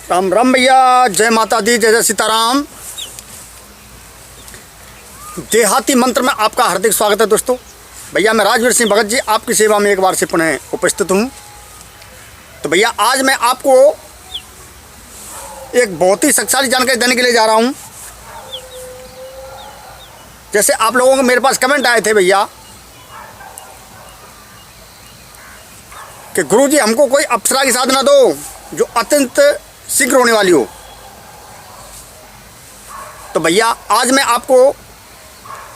राम राम भैया, जय माता दी, जय जय सीताराम। देहाती मंत्र में आपका हार्दिक स्वागत है दोस्तों। भैया मैं राजवीर सिंह भगत जी आपकी सेवा में एक बार से पुनः उपस्थित हूँ। तो भैया आज मैं आपको एक बहुत ही शक्तिशाली जानकारी देने के लिए जा रहा हूँ। जैसे आप लोगों को मेरे पास कमेंट आए थे भैया कि गुरुजी हमको कोई अप्सरा की साधना दो जो अत्यंत शीघ्र होने वाली हो। तो भैया आज मैं आपको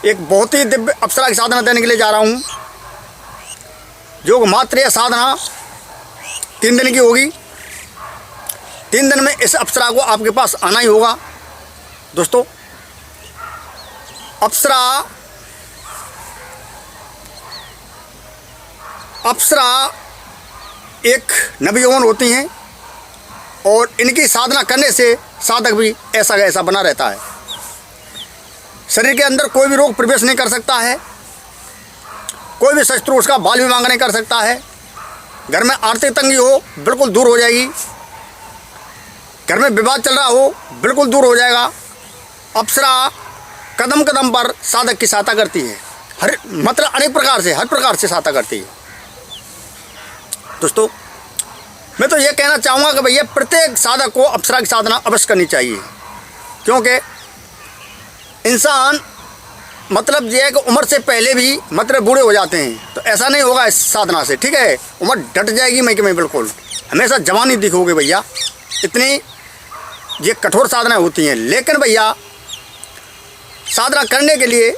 एक बहुत ही दिव्य अप्सरा की साधना देने के लिए जा रहा हूँ, जो मात्र यह साधना 3 दिन की होगी। 3 दिन में इस अप्सरा को आपके पास आना ही होगा। दोस्तों अप्सरा एक नवयौवन होती हैं और इनकी साधना करने से साधक भी ऐसा का ऐसा बना रहता है। शरीर के अंदर कोई भी रोग प्रवेश नहीं कर सकता है, कोई भी शत्रु उसका बाल भी मांग नहीं कर सकता है। घर में आर्थिक तंगी हो बिल्कुल दूर हो जाएगी, घर में विवाद चल रहा हो बिल्कुल दूर हो जाएगा। अप्सरा कदम कदम पर साधक की सहायता करती है, मतलब अनेक प्रकार से, हर प्रकार से सहायता करती है। दोस्तों मैं तो ये कहना चाहूँगा कि भैया प्रत्येक साधक को अप्सरा की साधना अवश्य करनी चाहिए, क्योंकि इंसान मतलब ये है कि उम्र से पहले भी मतलब बूढ़े हो जाते हैं। तो ऐसा नहीं होगा इस साधना से, ठीक है। उम्र डट जाएगी मैं कि मैं बिल्कुल हमेशा जवानी दिखोगे भैया। इतनी ये कठोर साधनाएं होती हैं। लेकिन भैया साधना करने के लिए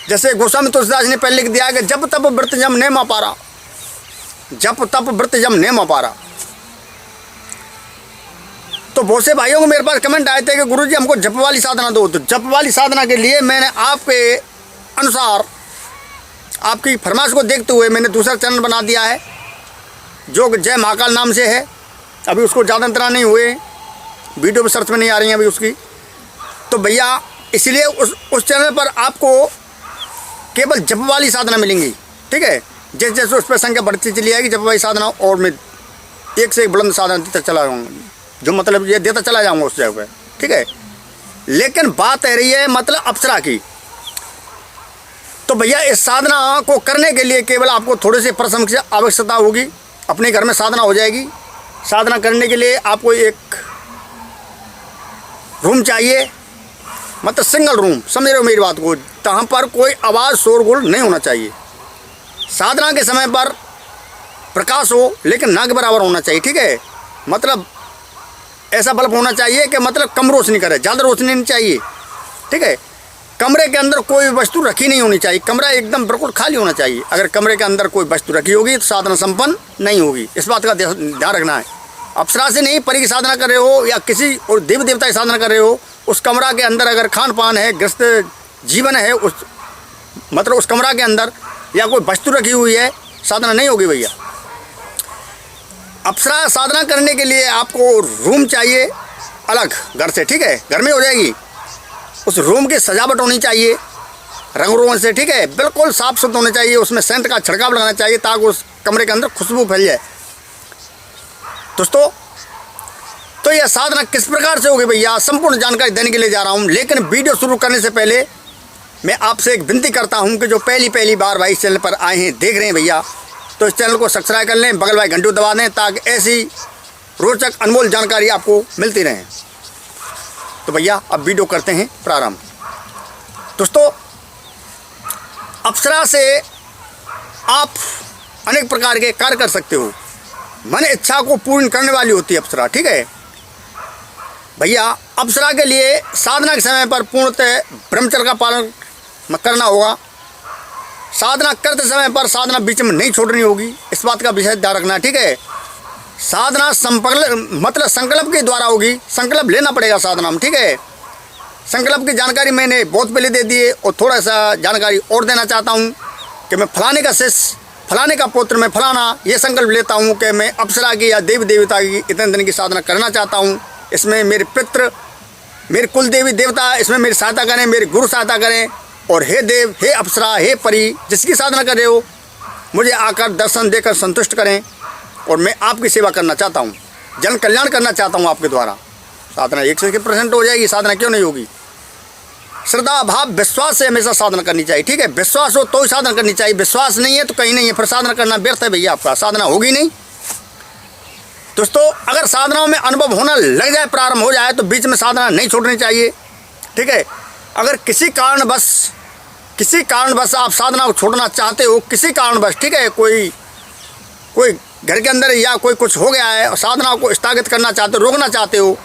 जैसे गोस्वामी तुलसीदास ने पहले लिख दिया कि जब तब व्रत जम नेम अपारा, जप तप व्रत जम नेम अपारा। तो बहुत से भाइयों को मेरे पास कमेंट आए थे कि गुरुजी हमको जप वाली साधना दो। तो जप वाली साधना के लिए मैंने आपके अनुसार आपकी फरमाइश को देखते हुए मैंने दूसरा चैनल बना दिया है, जो जय महाकाल नाम से है। अभी उसको ज़्यादा अंतरा नहीं हुए, वीडियो भी सर्च में नहीं आ रही हैं अभी उसकी। तो भैया इसलिए उस चैनल पर आपको केवल जप वाली साधना मिलेंगी, ठीक है। जैसे जैसे उस पर संख्या बढ़ती चली जाएगी जप वाली साधना, और मैं एक से एक बुलंद साधना देता चला जाऊँगा, जो मतलब ये देता चला जाऊँगा उस जगह पर, ठीक है। लेकिन बात है रही है मतलब अप्सरा की। तो भैया इस साधना को करने के लिए केवल आपको थोड़े से परिश्रम की आवश्यकता होगी। अपने घर में साधना हो जाएगी। साधना करने के लिए आपको एक रूम चाहिए, मतलब सिंगल रूम, समझ रहे हो मेरी बात को। जहाँ पर कोई आवाज़ शोरगुल नहीं होना चाहिए। साधना के समय पर प्रकाश हो लेकिन ना के बराबर होना चाहिए, ठीक है। मतलब ऐसा बल्ब होना चाहिए कि मतलब कम रोशनी करे, ज़्यादा रोशनी नहीं चाहिए, ठीक है। कमरे के अंदर कोई वस्तु रखी नहीं होनी चाहिए। कमरा एकदम बिल्कुल खाली होना चाहिए। अगर कमरे के अंदर कोई वस्तु रखी होगी तो साधना संपन्न नहीं होगी। इस बात का ध्यान रखना है। अप्सरा से नहीं, परी की साधना कर रहे हो या किसी और देव देवता की साधना कर रहे हो, उस कमरा के अंदर अगर खान पान है, गृहस्थ जीवन है, उस मतलब उस कमरा के अंदर या कोई वस्तु रखी हुई है, साधना नहीं होगी भैया। अप्सरा साधना करने के लिए आपको रूम चाहिए अलग घर से, ठीक है। घर में हो जाएगी। उस रूम की सजावट होनी चाहिए रंग रोगन से, ठीक है। बिल्कुल साफ सुथरा होना चाहिए। उसमें सेंट का छिड़काव लगाना चाहिए ताकि उस कमरे के अंदर खुशबू फैल जाए। दोस्तों तो यह साधना किस प्रकार से होगी भैया, संपूर्ण जानकारी देने के लिए जा रहा हूँ। लेकिन वीडियो शुरू करने से पहले मैं आपसे एक विनती करता हूं कि जो पहली बार भाई इस चैनल पर आए हैं, देख रहे हैं भैया, तो इस चैनल को सब्सक्राइब कर लें, बगल वाले घंटी दबा दें ताकि ऐसी रोचक अनमोल जानकारी आपको मिलती रहे। तो भैया अब वीडियो करते हैं प्रारंभ। दोस्तों अप्सरा से आप अनेक प्रकार के कार्य कर सकते हो। मन इच्छा को पूर्ण करने वाली होती है अप्सरा, ठीक है भैया। अप्सरा के लिए साधना के समय पर पूर्णतः ब्रह्मचर्य का पालन करना होगा। साधना करते समय पर साधना बीच में नहीं छोड़नी होगी। इस बात का विशेष ध्यान रखना है, ठीक है। साधना मतलब संकल्प के द्वारा होगी। संकल्प लेना पड़ेगा साधना में, ठीक है। संकल्प की जानकारी मैंने बहुत पहले दे दी है और थोड़ा सा जानकारी और देना चाहता हूँ कि मैं फलाने का शिष्य, फलाने का पुत्र, मैं फलाना ये संकल्प लेता हूँ कि मैं अप्सरा की या देवी देवता की इतने दिन की साधना करना चाहता हूँ। इसमें मेरे पितृ, मेरे कुल देवी देवता इसमें मेरी सहायता करें, मेरे गुरु सहायता करें। और हे देव, हे अप्सरा, हे परी, जिसकी साधना कर रहे हो, मुझे आकर दर्शन देकर संतुष्ट करें और मैं आपकी सेवा करना चाहता हूँ। जन कल्याण करना चाहता हूँ आपके द्वारा। साधना 100% हो जाएगी, साधना क्यों नहीं होगी। श्रद्धा भाव विश्वास से हमेशा साधना करनी चाहिए, ठीक है। विश्वास हो तो ही साधना करनी चाहिए, विश्वास नहीं है तो कहीं नहीं है, फिर साधना करना व्यर्थ है भैया, आपका साधना होगी नहीं। दोस्तों अगर साधनाओं में अनुभव होना लग जाए, प्रारंभ हो जाए, तो बीच में साधना नहीं छोड़नी चाहिए, ठीक है। अगर किसी कारणवश आप साधना को छोड़ना चाहते हो, किसी कारणवश, ठीक है, कोई घर के अंदर या कोई कुछ हो गया है और साधना को स्थगित करना चाहते हो, रोकना चाहते हो,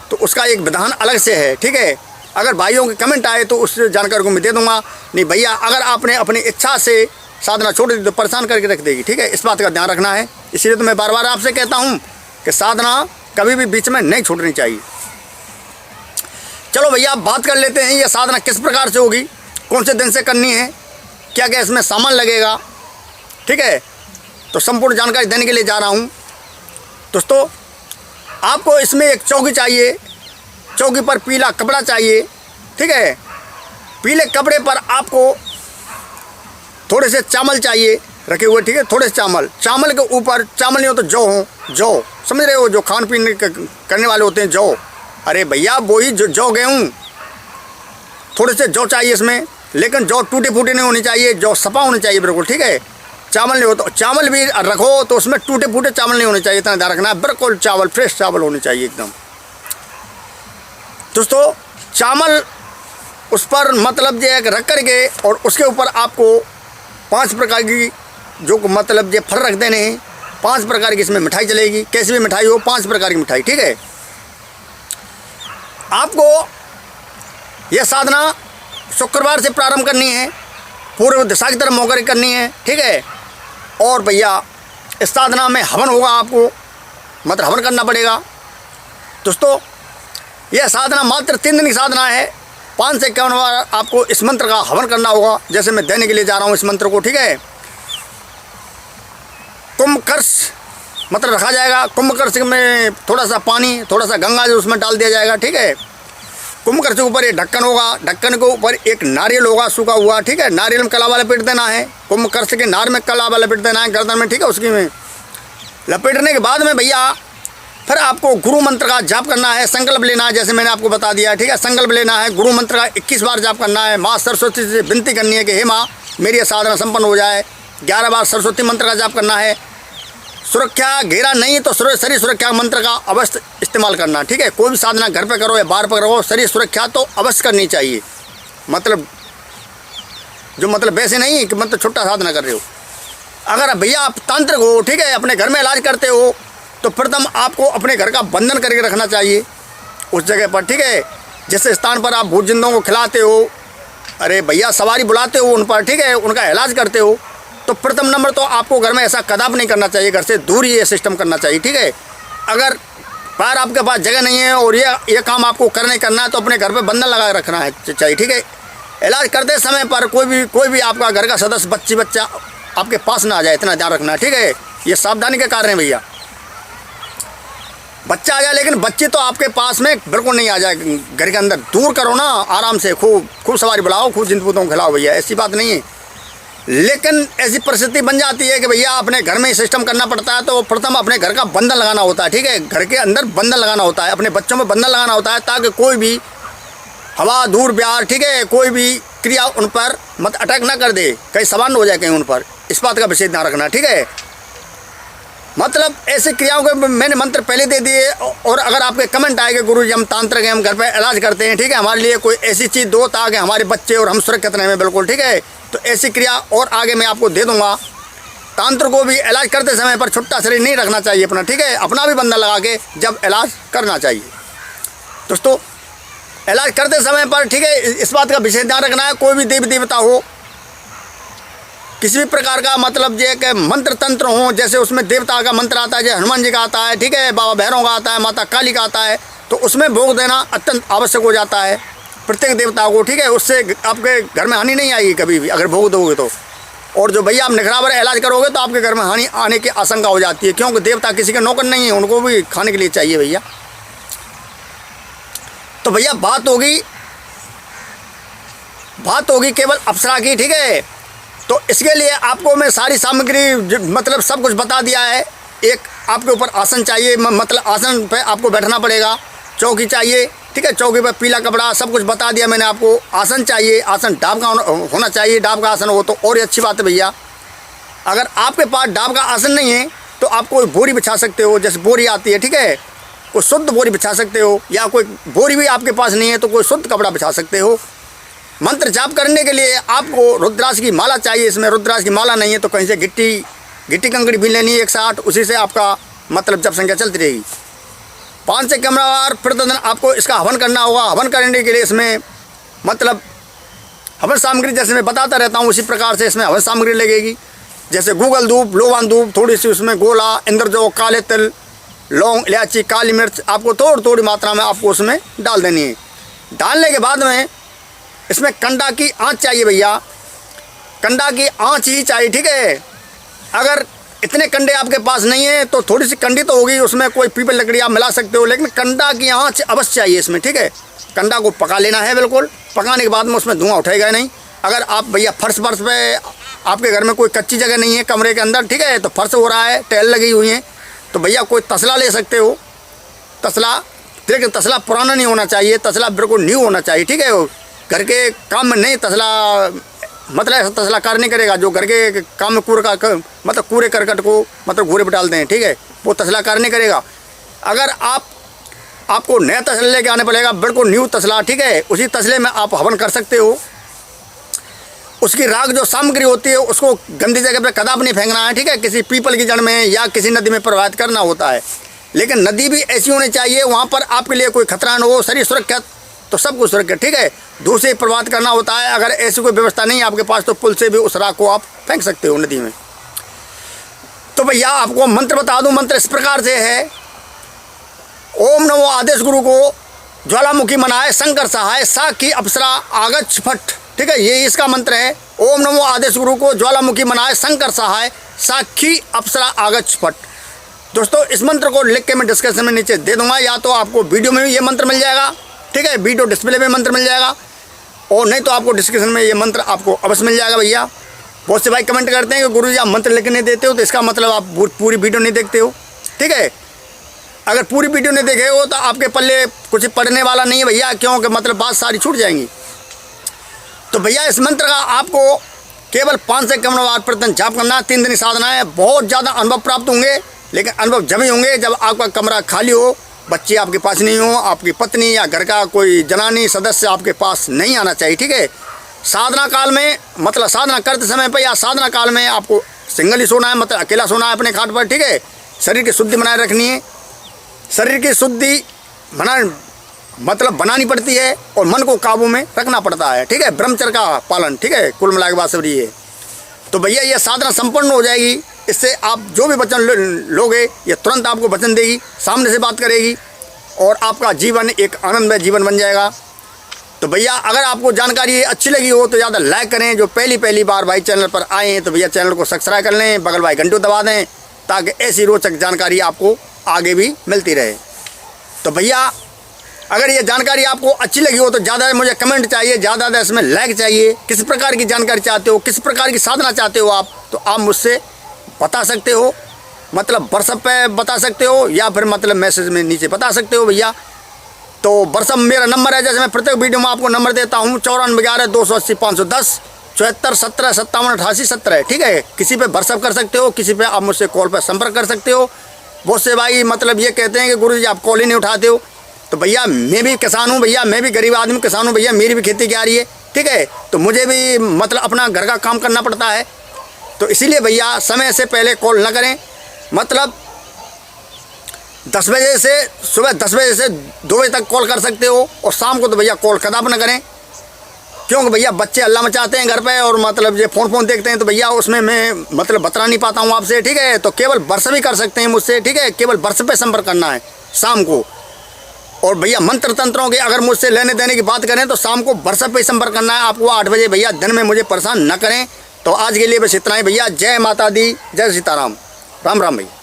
तो उसका एक विधान अलग से है, ठीक है। अगर भाइयों के कमेंट आए तो उस जानकारी को मैं दे दूंगा। नहीं भैया, अगर आपने अपनी इच्छा से साधना छोड़ दी तो परेशान करके रख देगी, ठीक है। इस बात का ध्यान रखना है। इसलिए तो मैं बार बार आपसे कहता हूँ कि साधना कभी भी बीच में नहीं छोड़नी चाहिए। चलो भैया, बात कर लेते हैं ये साधना किस प्रकार से होगी, कौन से दिन से करनी है, क्या क्या इसमें सामान लगेगा, ठीक है। तो संपूर्ण जानकारी देने के लिए जा रहा हूँ। दोस्तों आपको इसमें एक चौकी चाहिए, चौकी पर पीला कपड़ा चाहिए, ठीक है। पीले कपड़े पर आपको थोड़े से चावल चाहिए रखे हुए, ठीक है। थोड़े से चावल के ऊपर, चावल नहीं हो तो जौ समझ रहे हो, जो खान पीने करने वाले होते हैं, जौ। अरे भैया वही जौ गेहूँ, थोड़े से जौ चाहिए इसमें, लेकिन जौ टूटे फूटे नहीं होनी चाहिए, जौ सपा होनी चाहिए बिल्कुल, ठीक है। चावल नहीं हो तो चावल भी रखो तो उसमें टूटे फूटे चावल नहीं होने चाहिए, इतना ध्यान रखना है। बिल्कुल चावल फ्रेश चावल होने चाहिए एकदम। दोस्तों चावल उस पर मतलब ये रख करके और उसके ऊपर आपको 5 प्रकार की जो मतलब ये फल रख देने हैं, 5 प्रकार की इसमें मिठाई चलेगी, कैसी भी मिठाई हो, 5 प्रकार की मिठाई, ठीक है। आपको यह साधना शुक्रवार से प्रारंभ करनी है, पूर्व दिशा की तरफ मोड़ कर करनी है, ठीक है। और भैया इस साधना में हवन होगा, आपको मतलब हवन करना पड़ेगा। दोस्तों यह साधना मात्र 3 दिन की साधना है। 5 से 51 बार आपको इस मंत्र का हवन करना होगा, जैसे मैं देने के लिए जा रहा हूँ इस मंत्र को, ठीक है। कुंभकर्ष मतलब रखा जाएगा, कुंभकर्ष में थोड़ा सा पानी, थोड़ा सा गंगा जल उसमें डाल दिया जाएगा, ठीक है। कुंभकर्ष के ऊपर एक ढक्कन होगा, ढक्कन के ऊपर एक नारियल होगा सूखा हुआ, ठीक है। नारियल में कलावा लपेट देना है, कुंभकर्ष के नार में कलावा लपेट देना है गर्दन में, ठीक है। उसकी में लपेटने के बाद में भैया फिर आपको गुरु मंत्र का जाप करना है, संकल्प लेना है, जैसे मैंने आपको बता दिया, ठीक है। संकल्प लेना है, गुरु मंत्र का 21 बार जाप करना है। माँ सरस्वती से विनती करनी है कि हे माँ मेरी साधना संपन्न हो जाए। 11 बार सरस्वती मंत्र का जाप करना है। सुरक्षा घेरा नहीं तो शरीर सुरक्षा मंत्र का अवश्य इस्तेमाल करना, ठीक है। कोई भी साधना घर पे करो या बाहर पर करो, शरीर सुरक्षा तो अवश्य करनी चाहिए। मतलब जो मतलब वैसे नहीं कि मतलब छोटा साधना कर रहे हो। अगर भैया आप तांत्रिक हो, ठीक है, अपने घर में इलाज करते हो, तो प्रथम आपको अपने घर का बंधन करके रखना चाहिए उस जगह पर, ठीक है। जिस स्थान पर आप भूत जिंदों को खिलाते हो, अरे भैया सवारी बुलाते हो उन पर, ठीक है, उनका इलाज करते हो, तो प्रथम नंबर तो आपको घर में ऐसा कदाप नहीं करना चाहिए, घर से दूर ये सिस्टम करना चाहिए, ठीक है। अगर बाहर आपके पास जगह नहीं है और ये काम आपको करना है तो अपने घर पे बंधन लगा रखना है चाहिए, ठीक है। इलाज करते समय पर कोई भी आपका घर का सदस्य बच्चा आपके पास ना आ जाए, इतना ध्यान रखना है, ठीक है। ये सावधानी के कारण है भैया। बच्चा आ जाए लेकिन बच्चे तो आपके पास में बिल्कुल नहीं आ जाए, घर के अंदर दूर करो ना, आराम से खूब सवारी बुलाओ, खूब जिंदपूतों को खिलाओ भैया, ऐसी बात नहीं है। लेकिन ऐसी परिस्थिति बन जाती है कि भैया अपने घर में ही सिस्टम करना पड़ता है, तो प्रथम अपने घर का बंधन लगाना होता है, ठीक है। घर के अंदर बंधन लगाना होता है, अपने बच्चों में बंधन लगाना होता है, ताकि कोई भी हवा दूर प्यार, ठीक है, कोई भी क्रिया उन पर मत अटैक ना कर दे, कहीं सवाल हो जाए कहीं उन पर, इस बात का विशेष ध्यान रखना, ठीक है। मतलब ऐसी क्रियाओं के मैंने मंत्र पहले दे दिए। और अगर आपके कमेंट आएंगे गुरुजी हम तांत्रिक हैं, हम घर पे इलाज करते हैं, ठीक है, हमारे लिए कोई ऐसी चीज़ दो ताकि हमारे बच्चे और हम सुरक्षित रहें, बिल्कुल, ठीक है, तो ऐसी क्रिया और आगे मैं आपको दे दूंगा। तांत्र को भी इलाज करते समय पर छुट्टा शरीर नहीं रखना चाहिए अपना, ठीक है, अपना भी बंधन लगा के जब इलाज करना चाहिए। दोस्तों इलाज करते समय पर, ठीक है, इस बात का विशेष ध्यान रखना है, कोई भी देवी देवता हो, किसी भी प्रकार का मतलब ये कि मंत्र तंत्र हो, जैसे उसमें देवता का मंत्र आता है, जैसे हनुमान जी का आता है, ठीक है, बाबा भैरव का आता है, माता काली का आता है, तो उसमें भोग देना अत्यंत आवश्यक हो जाता है प्रत्येक देवता को, ठीक है। उससे आपके घर में हानि नहीं आएगी कभी भी अगर भोग दोगे तो। और जो भैया आप निखरावर इलाज करोगे तो आपके घर में हानि आने की आशंका हो जाती है, क्योंकि देवता किसी के नौकर नहीं है, उनको भी खाने के लिए चाहिए भैया। तो भैया बात होगी केवल अप्सरा की, ठीक है। तो इसके लिए आपको मैं सारी सामग्री मतलब सब कुछ बता दिया है। एक आपके ऊपर आसन चाहिए, मतलब आसन पे आपको बैठना पड़ेगा, चौकी चाहिए, ठीक है, चौकी पर पीला कपड़ा, सब कुछ बता दिया मैंने आपको। आसन चाहिए, आसन डाब का होना चाहिए, डाब का आसन हो तो और ही अच्छी बात है भैया। अगर आपके पास डाब का आसन नहीं है तो आप कोई बोरी बिछा सकते हो, जैसे बोरी आती है, ठीक है, कोई शुद्ध बोरी बिछा सकते हो, या कोई बोरी भी आपके पास नहीं है तो कोई शुद्ध कपड़ा बिछा सकते हो। मंत्र जाप करने के लिए आपको रुद्राक्ष की माला चाहिए। इसमें रुद्राक्ष की माला नहीं है तो कहीं से गिट्टी कंकड़ी भी लेनी है 160, उसी से आपका मतलब जप संख्या चलती रहेगी। 5 से कम बार प्रतिदिन आपको इसका हवन करना होगा। हवन करने के लिए इसमें मतलब हवन सामग्री जैसे मैं बताता रहता हूँ उसी प्रकार से इसमें हवन सामग्री लगेगी, जैसे गूगल धूप, लोबान धूप, थोड़ी सी उसमें गोला, इंद्रजौ, काले तिल, लौंग, इलायची, काली मिर्च आपको थोड़ी मात्रा में आपको उसमें डाल देनी है। डालने के बाद में इसमें कंडा की आँच चाहिए भैया, कंडा की आँच ही चाहिए, ठीक है। अगर इतने कंडे आपके पास नहीं है तो थोड़ी सी कंडी तो होगी, उसमें कोई पीपल लकड़ी आप मिला सकते हो, लेकिन कंडा की आँच अवश्य चाहिए इसमें, ठीक है। कंडा को पका लेना है बिल्कुल, पकाने के बाद में उसमें धुआं उठेगा नहीं। अगर आप भैया फर्श पे आपके घर में कोई कच्ची जगह नहीं है कमरे के अंदर, ठीक है, तो फर्श हो रहा है, टाइल लगी हुई है, तो भैया कोई तसला ले सकते हो, तसला, लेकिन तसला पुराना नहीं होना चाहिए, तसला बिल्कुल न्यू होना चाहिए, ठीक है। घर के काम में नहीं तसला, मतलब ऐसा तसला कार्य नहीं करेगा जो घर के काम में मतलब कूड़े करकट को मतलब घूरे पर डालते हैं, ठीक है, वो तसला कार्य नहीं करेगा। अगर आपको नया तसला लेके आने पड़ेगा, बिल्कुल न्यू तसला, ठीक है, उसी तसले में आप हवन कर सकते हो। उसकी राख जो सामग्री होती है उसको गंदी जगह पे कदाप नहीं फेंकना है, ठीक है, किसी पीपल की जड़ में या किसी नदी में प्रवाहित करना होता है। लेकिन नदी भी ऐसी होनी चाहिए वहाँ पर आपके लिए कोई खतरा न हो, शरीर सुरक्षित तो सब कुछ सुरक्षित, ठीक है। दूर से प्रवाहित करना होता है। अगर ऐसी कोई व्यवस्था नहीं है आपके पास तो पुल से भी उस राख को आप फेंक सकते हो नदी में। तो भैया आपको मंत्र बता दूं, मंत्र इस प्रकार से है, ओम नमो आदेश गुरु को ज्वालामुखी मनाए शंकर सहाय साखी अप्सरा आगच्छ फट, ठीक है, ये इसका मंत्र है। ओम नमो आदेश गुरु को ज्वालामुखी मनाए शंकर सहाय साखी अप्सरा आगच्छ फट। दोस्तों इस मंत्र को लिख के मैं डिस्क्रिप्शन में नीचे दे दूंगा, या तो आपको वीडियो में भी ये मंत्र मिल जाएगा, ठीक है, वीडियो डिस्प्ले में मंत्र मिल जाएगा, और नहीं तो आपको डिस्क्रिप्शन में ये मंत्र आपको अवश्य मिल जाएगा भैया। बहुत से भाई कमेंट करते हैं कि गुरुजी आप मंत्र लिख के नहीं देते हो, तो इसका मतलब आप पूरी वीडियो नहीं देखते हो, ठीक है। अगर पूरी वीडियो नहीं देखे हो तो आपके पल्ले कुछ पढ़ने वाला नहीं है भैया, क्योंकि मतलब बात सारी छूट जाएंगी। तो भैया इस मंत्र का आपको केवल 5 से कम बार प्रतिदिन जाप करना, 3 दिन साधना है। बहुत ज़्यादा अनुभव प्राप्त होंगे, लेकिन अनुभव जब ही होंगे जब आपका कमरा खाली हो, बच्चे आपके पास नहीं हो, आपकी पत्नी या घर का कोई जनानी सदस्य आपके पास नहीं आना चाहिए, ठीक है। साधना काल में मतलब साधना करते समय पर या साधना काल में आपको सिंगल ही सोना है, मतलब अकेला सोना है अपने खाट पर, ठीक है। शरीर की शुद्धि बनाए रखनी है, शरीर की शुद्धि बनानी पड़ती है, और मन को काबू में रखना पड़ता है, ठीक है, ब्रह्मचर्य का पालन, ठीक है, कुल मिला के बात सब ये है। तो भैया ये साधना संपन्न हो जाएगी, इससे आप जो भी वचन लोगे ये तुरंत आपको वचन देगी, सामने से बात करेगी, और आपका जीवन एक आनंदमय जीवन बन जाएगा। तो भैया अगर आपको जानकारी अच्छी लगी हो तो ज़्यादा लाइक करें। जो पहली बार भाई चैनल पर आए हैं तो भैया चैनल को सब्सक्राइब कर लें, बगल भाई घंटू दबा दें, ताकि ऐसी रोचक जानकारी आपको आगे भी मिलती रहे। तो भैया अगर ये जानकारी आपको अच्छी लगी हो तो ज़्यादा मुझे कमेंट चाहिए, ज़्यादा इसमें लाइक चाहिए। किस प्रकार की जानकारी चाहते हो, किस प्रकार की साधना चाहते हो आप, तो आप मुझसे बता सकते हो, मतलब व्हाट्सएप पे बता सकते हो, या फिर मतलब मैसेज में नीचे बता सकते हो भैया। तो व्हाट्सएप मेरा नंबर है, जैसे मैं प्रत्येक वीडियो में आपको नंबर देता हूँ, 94 280 510 74 17 57 88 17, ठीक है। किसी पे व्हाट्सएप कर सकते हो, किसी पे आप मुझसे कॉल पर संपर्क कर सकते हो। बहुत से भाई मतलब ये कहते हैं कि गुरुजी आप कॉल ही नहीं उठाते हो। तो भैया मैं भी किसान हूँ भैया, मैं भी गरीब आदमी किसान हूँ भैया, मेरी भी खेती क्या रही है, ठीक है। तो मुझे भी मतलब अपना घर का काम करना पड़ता है, तो इसीलिए भैया समय से पहले कॉल ना करें। मतलब 10 बजे से सुबह 10 बजे से 2 बजे तक कॉल कर सकते हो, और शाम को तो भैया कॉल कदाप ना करें, क्योंकि भैया बच्चे अल्लाह मचाते हैं घर पे, और मतलब ये फ़ोन देखते हैं, तो भैया उसमें मैं मतलब बता नहीं पाता हूँ आपसे, ठीक है। तो केवल व्हाट्सएप ही कर सकते हैं मुझसे, ठीक है, केवल व्हाट्सएप पे संपर्क करना है शाम को। और भैया मंत्र तंत्रों के अगर मुझसे लेने देने की बात करें तो शाम को व्हाट्सएप पे संपर्क करना है आपको 8 बजे भैया, दिन में मुझे परेशान न करें। तो आज के लिए बस इतना ही भैया। जय माता दी, जय सीताराम, राम राम भैया।